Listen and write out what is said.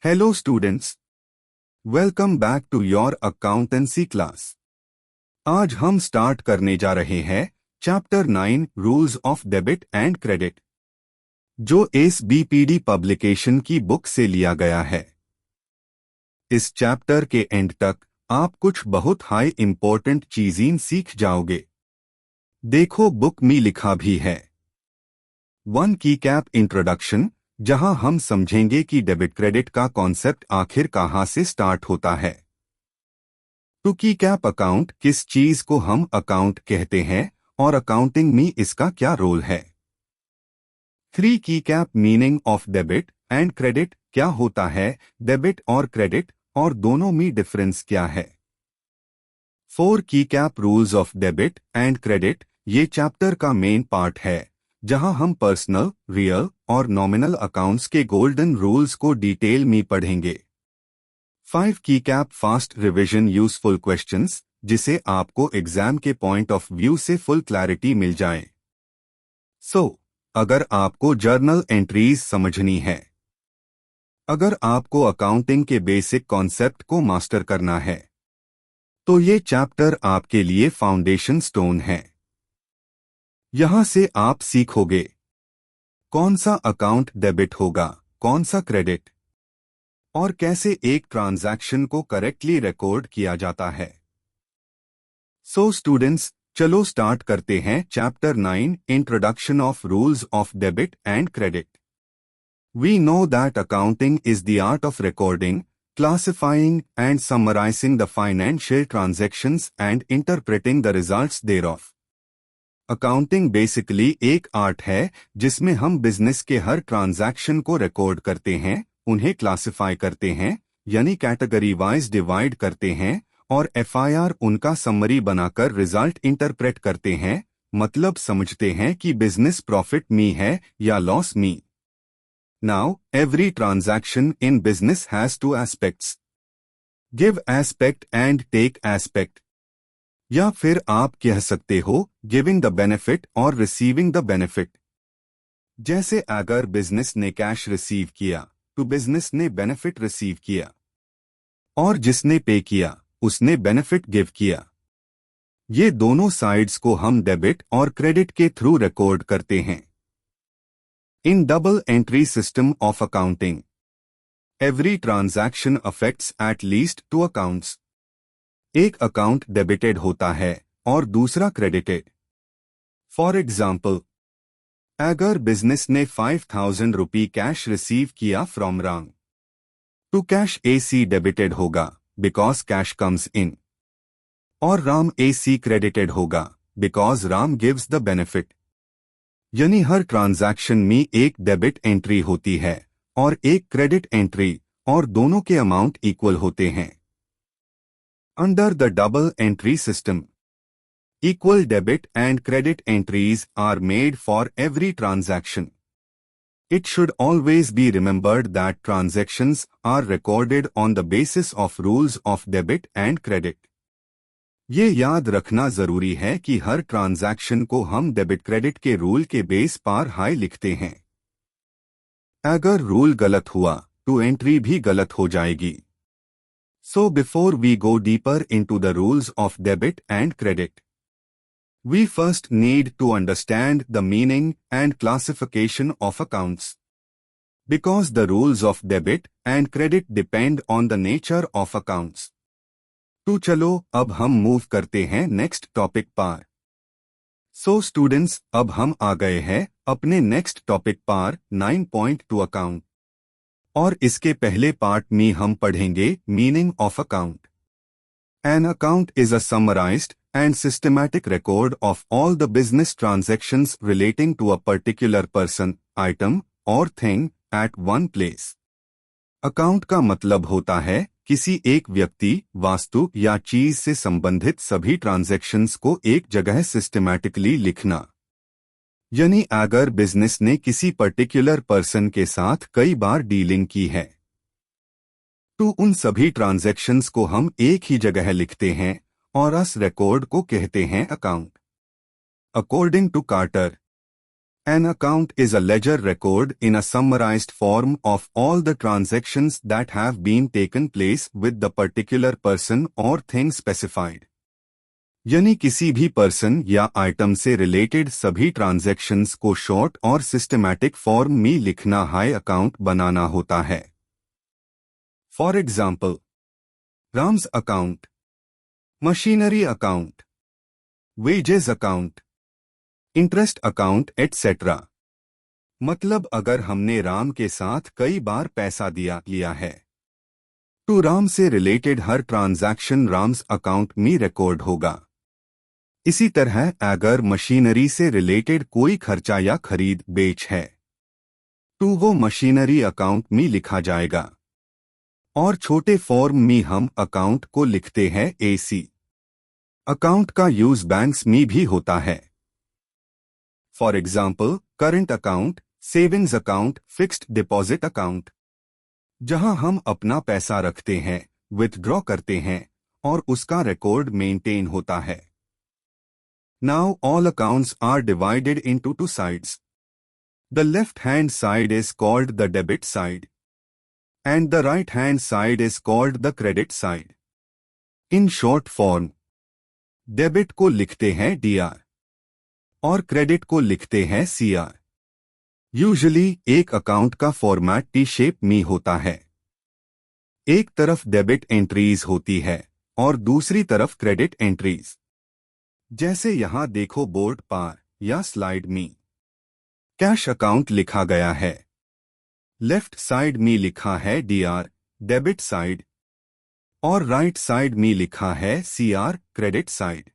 Hello students, welcome back to your accountancy class. आज हम start करने जा रहे हैं chapter 9 rules of debit and credit, जो SBPD पब्लिकेशन की बुक से लिया गया है। इस चैप्टर के एंड तक आप कुछ बहुत हाई इंपॉर्टेंट चीजें सीख जाओगे। देखो बुक में लिखा भी है 1 की कैप इंट्रोडक्शन, जहां हम समझेंगे कि डेबिट क्रेडिट का कॉन्सेप्ट आखिर कहां से स्टार्ट होता है। 2 की कैप अकाउंट, किस चीज को हम अकाउंट कहते हैं और अकाउंटिंग में इसका क्या रोल है। 3 की cap meaning of debit and credit, क्या होता है डेबिट और क्रेडिट और दोनों में डिफरेंस क्या है। 4 की cap rules of debit and credit, ये चैप्टर का मेन पार्ट है जहां हम पर्सनल, रियल और नॉमिनल अकाउंट्स के गोल्डन रूल्स को डिटेल में पढ़ेंगे। 5 की cap fast revision useful questions, जिसे आपको एग्जाम के पॉइंट ऑफ व्यू से फुल क्लैरिटी मिल जाए। अगर आपको जर्नल एंट्रीज समझनी है, अगर आपको अकाउंटिंग के बेसिक कॉन्सेप्ट को मास्टर करना है, तो ये चैप्टर आपके लिए फाउंडेशन स्टोन है। यहां से आप सीखोगे कौन सा अकाउंट डेबिट होगा, कौन सा क्रेडिट, और कैसे एक ट्रांजैक्शन को करेक्टली रिकॉर्ड किया जाता है। स्टूडेंट्स, चलो स्टार्ट करते हैं chapter 9 introduction of rules of debit and credit. We know that accounting is the art of recording, classifying and summarising the financial transactions and interpreting the results thereof. Accounting basically एक art है जिसमें हम business के हर transaction को record करते हैं, उन्हें classify करते हैं यानी कैटेगरी वाइज डिवाइड करते हैं, और FIR उनका समरी बनाकर रिजल्ट इंटरप्रेट करते हैं, मतलब समझते हैं कि बिजनेस प्रॉफिट में है या लॉस में। Now every transaction in business has 2 aspects, give aspect and take aspect, या फिर आप कह सकते हो गिविंग द बेनिफिट और रिसीविंग द बेनिफिट। जैसे अगर बिजनेस ने कैश रिसीव किया तो बिजनेस ने बेनिफिट रिसीव किया, और जिसने पे किया उसने बेनिफिट गिव किया। ये दोनों साइड्स को हम डेबिट और क्रेडिट के थ्रू रिकॉर्ड करते हैं। In double entry system of accounting, every transaction affects at least 2 accounts. एक अकाउंट डेबिटेड होता है और दूसरा क्रेडिटेड। फॉर एग्जाम्पल, अगर बिजनेस ने 5000 रुपये कैश रिसीव किया फ्रॉम राम, तो कैश AC डेबिटेड होगा बिकॉज कैश कम्स इन, और राम AC क्रेडिटेड होगा because Ram gives the benefit. यानी हर ट्रांजैक्शन में एक डेबिट एंट्री होती है और एक क्रेडिट एंट्री, और दोनों के अमाउंट इक्वल होते हैं। Under the double entry system, equal debit and credit entries are made for every transaction. It should always be remembered that transactions are recorded on the basis of rules of debit and credit. ये याद रखना जरूरी है कि हर transaction को हम debit credit के rule के बेस पर हाई लिखते हैं। अगर रूल गलत हुआ तो एंट्री भी गलत हो जाएगी। So before we go deeper into the rules of debit and credit, we first need to understand the meaning and classification of accounts. Because the rules of debit and credit depend on the nature of accounts. तो चलो अब हम move करते हैं next topic पर। Students, अब हम आ गए हैं अपने नेक्स्ट टॉपिक पर 9.2 अकाउंट, और इसके पहले पार्ट में हम पढ़ेंगे meaning of account. An account is a summarised and systematic record of all the business transactions relating to a particular person, item और thing at one place. Account का मतलब होता है किसी एक व्यक्ति, वास्तु या चीज से संबंधित सभी ट्रांजैक्शंस को एक जगह सिस्टमैटिकली लिखना। यानी अगर बिजनेस ने किसी पर्टिकुलर पर्सन के साथ कई बार डीलिंग की है, तो उन सभी ट्रांजैक्शंस को हम एक ही जगह लिखते हैं और उस रिकॉर्ड को कहते हैं account. According to Carter, An account is a ledger record in a summarized form of all the transactions that have been taken place with the particular person or thing specified. यानी किसी भी person या item से related सभी transactions को short और systematic form में लिखना हाई अकाउंट बनाना होता है. For example, Ram's account, machinery account, wages account, interest account etcetera. मतलब अगर हमने राम के साथ कई बार पैसा लिया है तो राम से रिलेटेड हर ट्रांजैक्शन राम्स अकाउंट में रिकॉर्ड होगा. इसी तरह अगर मशीनरी से रिलेटेड कोई खर्चा या खरीद बेच है तो वो मशीनरी अकाउंट में लिखा जाएगा. और छोटे फॉर्म में हम अकाउंट को लिखते हैं एसी. अकाउंट का यूज बैंक्स में भी होता है. For example, current account, savings account, fixed deposit account, जहां हम अपना पैसा रखते हैं, विथड्रॉ करते हैं और उसका रिकॉर्ड मेंटेन होता है. Now all accounts are divided into two sides. The left hand side is called the debit side and the right hand side is called the credit side. In short form, debit को लिखते हैं DR और credit को लिखते हैं CR. Usually एक account का format T shape में होता है. एक तरफ डेबिट एंट्रीज होती है और दूसरी तरफ क्रेडिट एंट्रीज. जैसे यहां देखो बोर्ड पर या स्लाइड में कैश अकाउंट लिखा गया है. लेफ्ट साइड में लिखा है DR डेबिट साइड और राइट साइड में लिखा है CR क्रेडिट साइड.